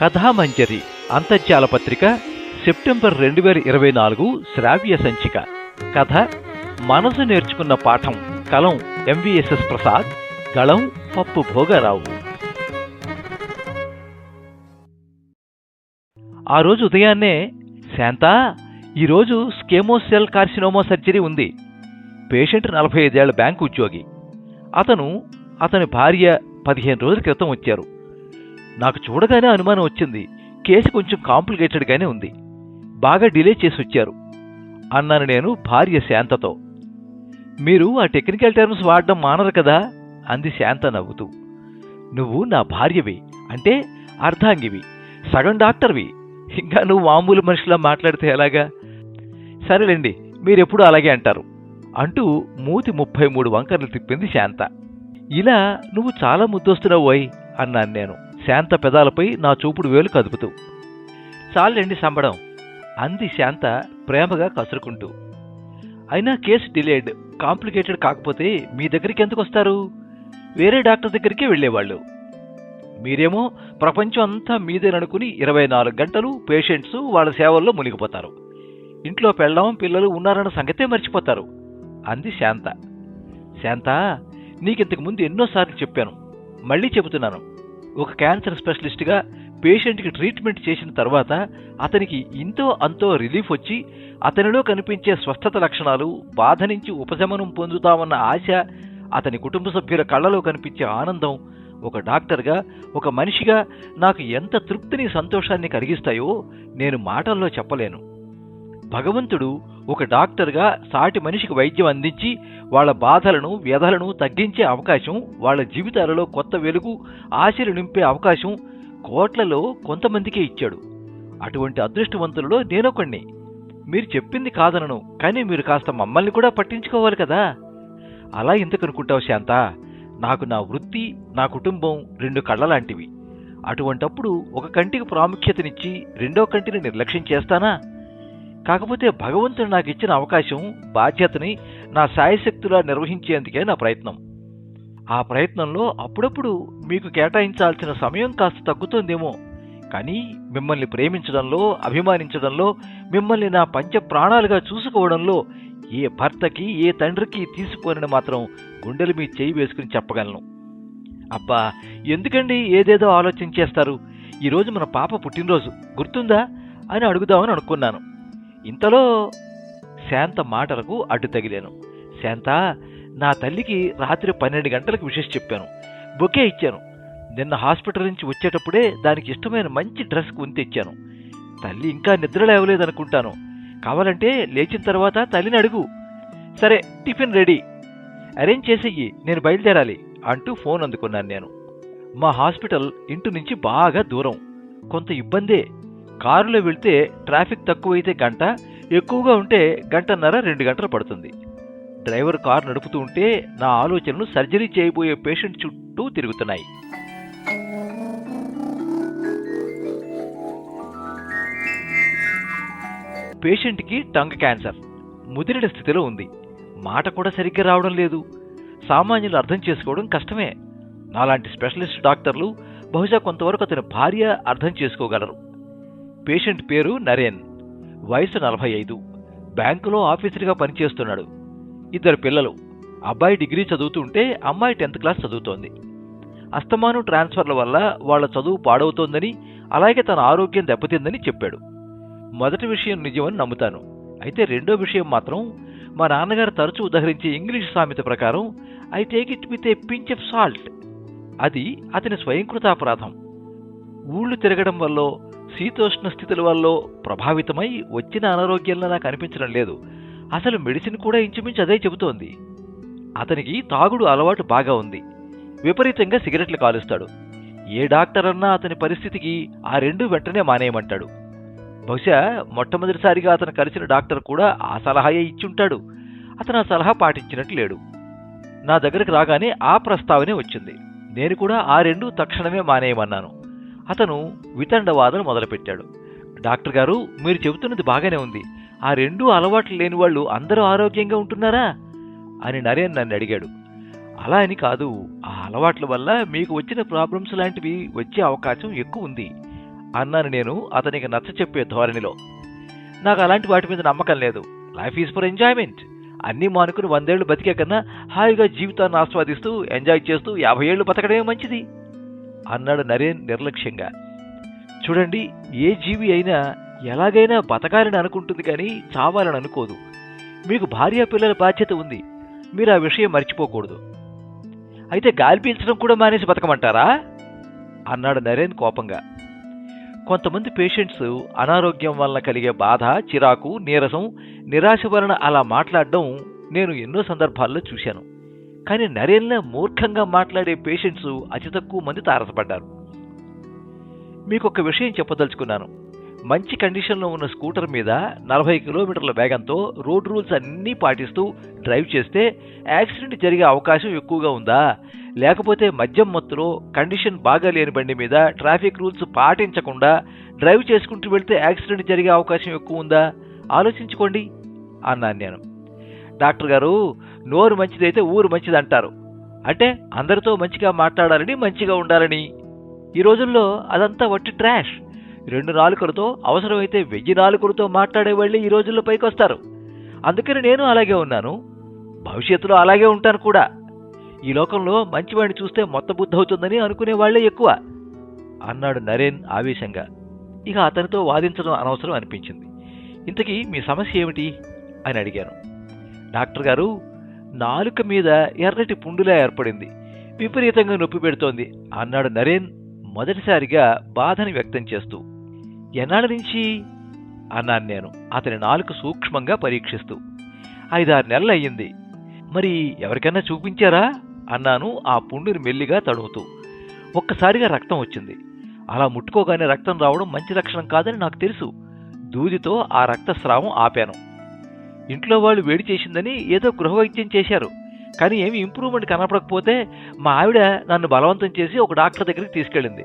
కథామంజరి అంతర్జాల పత్రిక సెప్టెంబర్ 2024 శ్రావ్య సంచిక. కథ మనసు నేర్చుకున్న పాఠం. కలం ఎంవిఎస్ఎస్ ప్రసాద్, గళం పప్పు భోగారావు. ఆ రోజు ఉదయాన్నే, శాంతా, ఈరోజు స్కేమోస్ సెల్ కార్సినోమా సర్జరీ ఉంది. పేషెంట్ 45 ఏళ్ల బ్యాంకు ఉద్యోగి. అతని భార్య 15 రోజుల క్రితం వచ్చారు. నాకు చూడగానే అనుమానం వచ్చింది. కేసు కొంచెం కాంప్లికేటెడ్గానే ఉంది. బాగా డిలే చేసి వచ్చారు అన్నాను నేను భార్య శాంతతో. మీరు ఆ టెక్నికల్ టర్మ్స్ వాడడం మానరు కదా అంది శాంత నవ్వుతూ. నువ్వు నా భార్యవి, అంటే అర్ధాంగివి, సగం డాక్టర్వి. ఇంకా నువ్వు మామూలు మనిషిలా మాట్లాడితే ఎలాగా? సరేలేండి, మీరెప్పుడు అలాగే అంటారు అంటూ మూతి 33 వంకర్లు తిప్పింది శాంత. ఇలా నువ్వు చాలా ముద్దొస్తున్నావోయ్ అన్నాను నేను శాంత పెదాలపై నా చూపుడు వేలు కదుపుతూ. చాలండి సంబడం అంది శాంత ప్రేమగా కసురుకుంటూ. అయినా కేసు డిలేడ్, కాంప్లికేటెడ్ కాకపోతే మీ దగ్గరికి ఎందుకు వస్తారు? వేరే డాక్టర్ దగ్గరికే వెళ్లేవాళ్ళు. మీరేమో ప్రపంచం అంతా మీదేననుకుని 24 గంటలు పేషెంట్స్ వాళ్ళ సేవల్లో మునిగిపోతారు. ఇంట్లో పెళ్ళాం పిల్లలు ఉన్నారన్న సంగతే మర్చిపోతారు అంది శాంత. శాంత, నీకింతకు ముందు ఎన్నోసార్లు చెప్పాను, మళ్లీ చెబుతున్నాను. ఒక క్యాన్సర్ స్పెషలిస్ట్గా పేషెంట్కి ట్రీట్మెంట్ చేసిన తర్వాత అతనికి ఇంతో అంతో రిలీఫ్ వచ్చి అతనిలో కనిపించే స్వస్థత లక్షణాలు, బాధ నుంచి ఉపశమనం పొందుతామన్న ఆశ, అతని కుటుంబ సభ్యుల కళ్ళలో కనిపించే ఆనందం ఒక డాక్టర్గా, ఒక మనిషిగా నాకు ఎంత తృప్తిని, సంతోషాన్ని కలిగిస్తాయో నేను మాటల్లో చెప్పలేను. భగవంతుడు ఒక డాక్టర్గా సాటి మనిషికి వైద్యం అందించి వాళ్ళ బాధలను, వ్యధలను తగ్గించే అవకాశం, వాళ్ళ జీవితాలలో కొత్త వెలుగు, ఆశలు నింపే అవకాశం కోట్లలో కొంతమందికే ఇచ్చాడు. అటువంటి అదృష్టవంతులలో నేనొకణ్ణి. మీరు చెప్పింది కాదనను, కానీ మీరు కాస్త మమ్మల్ని కూడా పట్టించుకోవాలి కదా. అలా ఎందుకనుకుంటావు శాంత? నాకు నా వృత్తి, నా కుటుంబం 2 కళ్ళలాంటివి. అటువంటప్పుడు ఒక కంటికి ప్రాముఖ్యతనిచ్చి రెండో కంటిని నిర్లక్ష్యం చేస్తానా? కాకపోతే భగవంతుడు నాకు ఇచ్చిన అవకాశం, బాధ్యతని నా శాయశక్తులా నిర్వహించేందుకే నా ప్రయత్నం. ఆ ప్రయత్నంలో అప్పుడప్పుడు మీకు కేటాయించాల్సిన సమయం కాస్త తగ్గుతుందేమో, కానీ మిమ్మల్ని ప్రేమించడంలో, అభిమానించడంలో, మిమ్మల్ని నా పంచ ప్రాణాలుగా చూసుకోవడంలో ఏ భర్తకి, ఏ తండ్రికి తీసిపోనని మాత్రం గుండెల మీద చేయి వేసుకుని చెప్పగలను. అబ్బా, ఎందుకండి ఏదేదో ఆలోచించేస్తారు? ఈరోజు మన పాప పుట్టినరోజు, గుర్తుందా అని అడుగుదామని అనుకున్నాను. ఇంతలో శాంత మాటలకు అడ్డు తగిలాను. శాంత, నా తల్లికి రాత్రి 12 గంటలకు విషెస్ చెప్పాను, బొకే ఇచ్చాను. నిన్న హాస్పిటల్ నుంచి వచ్చేటప్పుడే దానికి ఇష్టమైన మంచి డ్రెస్ కొని తెచ్చాను. తల్లి ఇంకా నిద్ర లేవలేదనుకుంటాను. కావాలంటే లేచిన తర్వాత తల్లిని అడుగు. సరే, టిఫిన్ రెడీ, అరేంజ్ చేసేయి, నేను బయలుదేరాలి అంటూ ఫోన్ అందుకున్నాను నేను. మా హాస్పిటల్ ఇంటి నుంచి బాగా దూరం, కొంత ఇబ్బందే. కారులో వెళ్తే ట్రాఫిక్ తక్కువైతే గంట, ఎక్కువగా ఉంటే 1.5-2 గంటలు పడుతుంది. డ్రైవర్ కారు నడుపుతూ ఉంటే నా ఆలోచనలు సర్జరీ చేయబోయే పేషెంట్ చుట్టూ తిరుగుతున్నాయి. పేషెంట్కి టంగ్ క్యాన్సర్, ముదిరిన స్థితిలో ఉంది. మాట కూడా సరిగ్గా రావడం లేదు. సామాన్యులు అర్థం చేసుకోవడం కష్టమే. నాలాంటి స్పెషలిస్ట్ డాక్టర్లు, బహుశా కొంతవరకు అతని భార్య అర్థం చేసుకోగలరు. పేషెంట్ పేరు నరేన్, వయసు 45, బ్యాంకులో ఆఫీసర్గా పనిచేస్తున్నాడు. 2 పిల్లలు. అబ్బాయి డిగ్రీ చదువుతుంటే అమ్మాయి 10th క్లాస్ చదువుతోంది. అస్తమానం ట్రాన్స్ఫర్ల వల్ల వాళ్ల చదువు పాడవుతోందని, అలాగే తన ఆరోగ్యం దెబ్బతిందని చెప్పాడు. మొదటి విషయం నిజమని నమ్ముతాను. అయితే రెండో విషయం మాత్రం మా నాన్నగారు తరచూ ఉదహరించే ఇంగ్లీష్ సామెత ప్రకారం I take it with a pinch of salt. అది అతని స్వయంకృతాపరాధం. ఊళ్ళు తిరగడం వల్ల, శీతోష్ణ స్థితుల వల్ల ప్రభావితమై వచ్చిన అనారోగ్యంలో నాకు అనిపించడం లేదు. అసలు మెడిసిన్ కూడా ఇంచుమించు అదే చెబుతోంది. అతనికి తాగుడు అలవాటు బాగా ఉంది. విపరీతంగా సిగరెట్లు కాలుస్తాడు. ఏ డాక్టర్ అన్నా అతని పరిస్థితికి ఆ 2 వెంటనే మానేయమంటాడు. బహుశా మొట్టమొదటిసారిగా అతను కలిసిన డాక్టర్ కూడా ఆ సలహాయే ఇచ్చుంటాడు. అతను ఆ సలహా పాటించినట్టు లేడు. నా దగ్గరకు రాగానే ఆ ప్రస్తావనే వచ్చింది. నేను కూడా ఆ 2 తక్షణమే మానేయమన్నాను. అతను వితండవాదన మొదలుపెట్టాడు. డాక్టర్ గారు, మీరు చెబుతున్నది బాగానే ఉంది. ఆ 2 అలవాట్లు లేని వాళ్ళు అందరూ ఆరోగ్యంగా ఉంటున్నారా అని నరేన్ నన్ను అడిగాడు. అలా అని కాదు, ఆ అలవాట్ల వల్ల మీకు వచ్చిన ప్రాబ్లమ్స్ లాంటివి వచ్చే అవకాశం ఎక్కువ ఉంది అన్నాను నేను అతనికి నచ్చ చెప్పే ధోరణిలో. నాకు అలాంటి వాటి మీద నమ్మకం లేదు. Life is for enjoyment. అన్నీ మానుకుని 100 ఏళ్లు బతికే కన్నా హాయిగా జీవితాన్ని ఆస్వాదిస్తూ ఎంజాయ్ చేస్తూ 50 ఏళ్లు బతకడమే మంచిది అన్నాడు నరేన్ నిర్లక్ష్యంగా. చూడండి, ఏ జీవి అయినా ఎలాగైనా బతకాలని అనుకుంటుంది కానీ చావాలని అనుకోదు. మీకు భార్య పిల్లల బాధ్యత ఉంది. మీరు ఆ విషయం మర్చిపోకూడదు. అయితే గాలి పీల్చడం కూడా మానేసి బతకమంటారా అన్నాడు నరేన్ కోపంగా. కొంతమంది పేషెంట్స్ అనారోగ్యం వలన కలిగే బాధ, చిరాకు, నీరసం, నిరాశ వలన అలా మాట్లాడడం నేను ఎన్నో సందర్భాల్లో చూశాను. కానీ నరేన్లా మూర్ఖంగా మాట్లాడే పేషెంట్స్ అతి తక్కువ మంది తారసపడ్డారు. మీకొక విషయం చెప్పదలుచుకున్నాను. మంచి కండిషన్లో ఉన్న స్కూటర్ మీద 40 కిలోమీటర్ల వేగంతో రోడ్ రూల్స్ అన్నీ పాటిస్తూ డ్రైవ్ చేస్తే యాక్సిడెంట్ జరిగే అవకాశం ఎక్కువగా ఉందా, లేకపోతే మద్యం మత్తులో కండిషన్ బాగా లేని బండి మీద ట్రాఫిక్ రూల్స్ పాటించకుండా డ్రైవ్ చేసుకుంటూ వెళ్తే యాక్సిడెంట్ జరిగే అవకాశం ఎక్కువ ఉందా ఆలోచించుకోండి అన్నాను నేను. డాక్టర్ గారు, నోరు మంచిదైతే ఊరు మంచిది అంటారు. అంటే అందరితో మంచిగా మాట్లాడాలని, మంచిగా ఉండాలని. ఈ రోజుల్లో అదంతా వట్టి ట్రాష్. 2 నాలుకలతో, అవసరమైతే 1000 నాలుకలతో మాట్లాడే వాళ్ళే ఈ రోజుల్లో పైకి వస్తారు. అందుకని నేను అలాగే ఉన్నాను, భవిష్యత్తులో అలాగే ఉంటాను కూడా. ఈ లోకంలో మంచివాడిని చూస్తే మొత్త బుద్ధి అవుతుందని అనుకునే వాళ్లే ఎక్కువ అన్నాడు నరేన్ ఆవేశంగా. ఇక అతనితో వాదించడం అనవసరం అనిపించింది. ఇంతకీ మీ సమస్య ఏమిటి అని అడిగాను. డాక్టర్ గారు, నాలుక మీద ఎర్రటి పుండులా ఏర్పడింది, విపరీతంగా నొప్పి పెడుతోంది అన్నాడు నరేన్ మొదటిసారిగా బాధని వ్యక్తం చేస్తూ. ఎన్నాళ్ళ నుంచి అన్నాను నేను అతని నాలుక సూక్ష్మంగా పరీక్షిస్తూ. 5-6 నెలలు అయ్యింది. మరి ఎవరికైనా చూపించారా అన్నాను ఆ పుండుని మెల్లిగా తడుముతూ. ఒక్కసారిగా రక్తం వచ్చింది. అలా ముట్టుకోగానే రక్తం రావడం మంచి లక్షణం కాదని నాకు తెలుసు. దూదితో ఆ రక్తస్రావం ఆపాను. ఇంట్లో వాళ్ళు వేడి చేసిందని ఏదో గృహవైద్యం చేశారు. కానీ ఏమి ఇంప్రూవ్మెంట్ కనపడకపోతే మా ఆవిడ నన్ను బలవంతం చేసి ఒక డాక్టర్ దగ్గరికి తీసుకెళ్ళింది.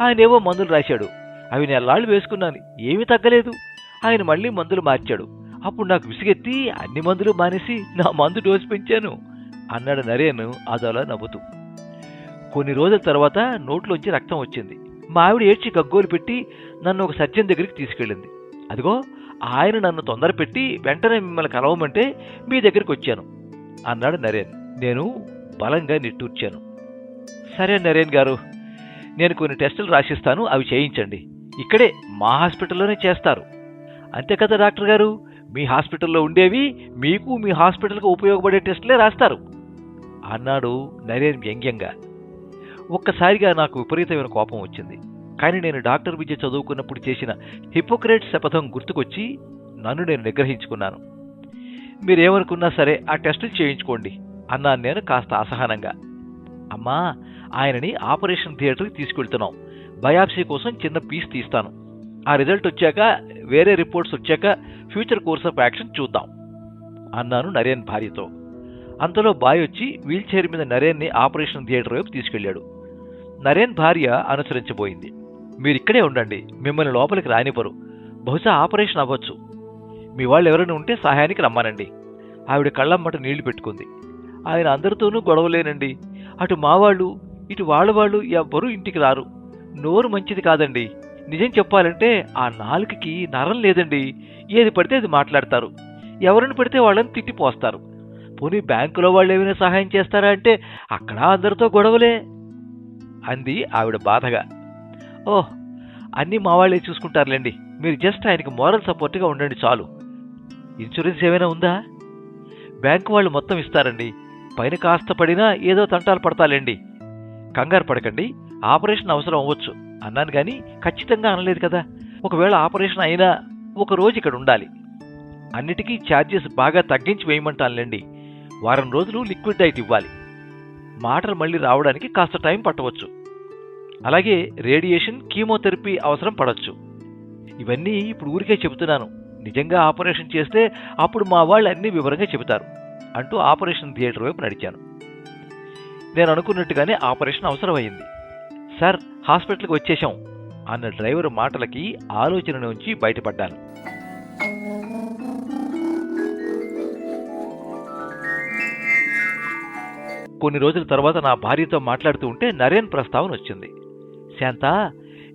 ఆయన ఏవో మందులు రాశాడు. అవి నెలలాళ్ళు వేసుకున్నాను, ఏమీ తగ్గలేదు. ఆయన మళ్ళీ మందులు మార్చాడు. అప్పుడు నాకు విసిగెత్తి అన్ని మందులు మానేసి నా మందు డోసు పెంచాను అన్నాడు నరేన్ అదోలా నవ్వుతూ. కొన్ని రోజుల తర్వాత నోట్లోంచి రక్తం వచ్చింది. మా ఆవిడ ఏడ్చి గగ్గోలు పెట్టి నన్ను ఒక సర్జన్ దగ్గరికి తీసుకెళ్ళింది. అదిగో ఆయన నన్ను తొందర పెట్టి వెంటనే మిమ్మల్ని కలవమంటే మీ దగ్గరికి వచ్చాను అన్నాడు నరేన్. నేను బలంగా నిట్టూర్చాను. సరే నరేన్ గారు, నేను కొన్ని టెస్టులు రాసిస్తాను, అవి చేయించండి. ఇక్కడే మా హాస్పిటల్లోనే చేస్తారు. అంతే కదా డాక్టర్ గారు, మీ హాస్పిటల్లో ఉండేవి మీకు మీ హాస్పిటల్కి ఉపయోగపడే టెస్టులే రాస్తారు అన్నాడు నరేన్ వ్యంగ్యంగా. ఒక్కసారిగా నాకు విపరీతమైన కోపం వచ్చింది. కానీ నేను డాక్టర్ విద్య చదువుకున్నప్పుడు చేసిన హిపోక్రేట్స్ శపథం గుర్తుకొచ్చి నన్ను నేను నిగ్రహించుకున్నాను. మీరేమనుకున్నా సరే ఆ టెస్టులు చేయించుకోండి అన్నాను నేను కాస్త అసహనంగా. అమ్మా, ఆయనని ఆపరేషన్ థియేటర్కి తీసుకెళ్తున్నాం. బయాప్సీ కోసం చిన్న పీస్ తీస్తాను. ఆ రిజల్ట్ వచ్చాక, వేరే రిపోర్ట్స్ వచ్చాక ఫ్యూచర్ కోర్స్ ఆఫ్ యాక్షన్ చూద్దాం అన్నాను నరేన్ భార్యతో. అంతలో బాయ్ వచ్చి వీల్ చైర్ మీద నరేన్ని ఆపరేషన్ థియేటర్ వైపు తీసుకెళ్లాడు. నరేన్ భార్య అనుసరించబోయింది. మీరిక్కడే ఉండండి, మిమ్మల్ని లోపలికి రానివ్వరు, బహుశా ఆపరేషన్ అవ్వచ్చు. మీ వాళ్ళు ఎవరైనా ఉంటే సహాయానికి రమ్మానండి. ఆవిడ కళ్ళమ్మట నీళ్లు పెట్టుకుంది. ఆయన అందరితోనూ గొడవలేనండి. అటు మావాళ్ళు ఇటు వాళ్ళవాళ్ళు ఎవ్వరూ ఇంటికి రారు. నోరు మంచిది కాదండి. నిజం చెప్పాలంటే ఆ నాలుకకి నరం లేదండి. ఏది పడితే అది మాట్లాడతారు. ఎవరిని పడితే వాళ్ళని తిట్టిపోస్తారు. పోనీ బ్యాంకులో వాళ్ళు ఏమైనా సహాయం చేస్తారా అంటే అక్కడ అందరితో గొడవలే అంది ఆవిడ బాధగా. ఓహ్, అన్నీ మా వాళ్ళే చూసుకుంటారులేండి. మీరు జస్ట్ ఆయనకి మోరల్ సపోర్ట్గా ఉండండి చాలు. ఇన్సూరెన్స్ ఏమైనా ఉందా? బ్యాంకు వాళ్ళు మొత్తం ఇస్తారండి. పైన కాస్త పడినా ఏదో తంటాలు పడతాలేండి. కంగారు పడకండి, ఆపరేషన్ అవసరం అవ్వచ్చు అన్నాను కానీ ఖచ్చితంగా అనలేదు కదా. ఒకవేళ ఆపరేషన్ అయినా ఒక రోజు ఇక్కడ ఉండాలి. అన్నిటికీ ఛార్జెస్ బాగా తగ్గించి వేయమంటానులేండి. వారం రోజులు లిక్విడ్ డైట్ ఇవ్వాలి. మాటలు మళ్ళీ రావడానికి కాస్త టైం పట్టవచ్చు. అలాగే రేడియేషన్, కీమోథెరపీ అవసరం పడవచ్చు. ఇవన్నీ ఇప్పుడు ఊరికే చెబుతున్నాను. నిజంగా ఆపరేషన్ చేస్తే అప్పుడు మా వాళ్ళు అన్నీ వివరంగా చెబుతారు అంటూ ఆపరేషన్ థియేటర్ వైపు నడిచాను. నేను అనుకున్నట్టుగానే ఆపరేషన్ అవసరమైంది. సార్, హాస్పిటల్కి వచ్చేశాం అన్న డ్రైవర్ మాటలకి ఆలోచన నుంచి బయటపడ్డాను. కొన్ని రోజుల తర్వాత నా భార్యతో మాట్లాడుతూ ఉంటే నరేన్ ప్రస్తావన వచ్చింది. శాంత,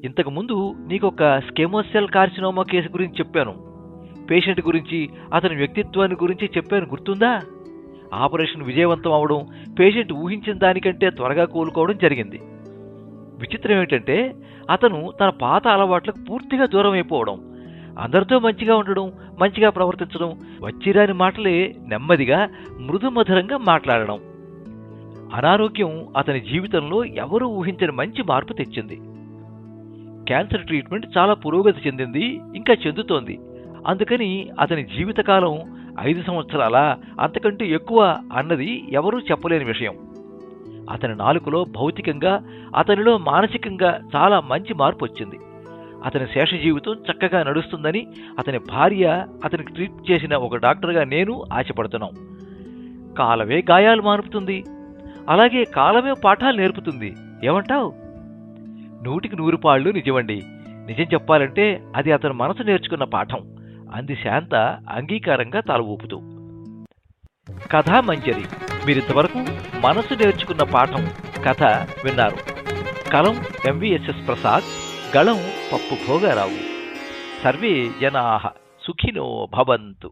ఇంతకుముందు నీకొక స్కెమోస్ సెల్ కార్సినోమా కేసు గురించి చెప్పాను. పేషెంట్ గురించి, అతని వ్యక్తిత్వాన్ని గురించి చెప్పాను, గుర్తుందా? ఆపరేషన్ విజయవంతం అవడం, పేషెంట్ ఊహించిన దానికంటే త్వరగా కోలుకోవడం జరిగింది. విచిత్రం ఏమిటంటే అతను తన పాత అలవాట్లకు పూర్తిగా దూరం అయిపోవడం, అందరితో మంచిగా ఉండడం, మంచిగా ప్రవర్తించడం, వచ్చిరాని మాటలే నెమ్మదిగా మృదుమధురంగా మాట్లాడడం. అనారోగ్యం అతని జీవితంలో ఎవరూ ఊహించని మంచి మార్పు తెచ్చింది. క్యాన్సర్ ట్రీట్మెంట్ చాలా పురోగతి చెందింది, ఇంకా చెందుతోంది. అందుకని అతని జీవితకాలం 5 సంవత్సరాల అంతకంటే ఎక్కువ అన్నది ఎవరూ చెప్పలేని విషయం. అతని నాలుకలో భౌతికంగా, అతనిలో మానసికంగా చాలా మంచి మార్పు వచ్చింది. అతని శేష జీవితం చక్కగా నడుస్తుందని అతని భార్య, అతనికి ట్రీట్ చేసిన ఒక డాక్టర్గా నేను ఆశపడుతున్నాం. కాలమే గాయాలు మానుపుతుంది, అలాగే కాలమే పాఠాలు నేర్పుతుంది. ఏమంటావు? 100కి 100 పాళ్ళు నిజమండి. నిజం చెప్పాలంటే అది అతని మనసు నేర్చుకున్న పాఠం అంది శాంత అంగీకారంగా తల ఊపుతూ. కథా మంజరి. మీరింతవరకు మనసు నేర్చుకున్న పాఠం కథ విన్నారు. కలం ఎంవిఎస్ఎస్ ప్రసాద్, గళం పప్పు భోగారావు. సర్వే జనాః సుఖినో భవంతు.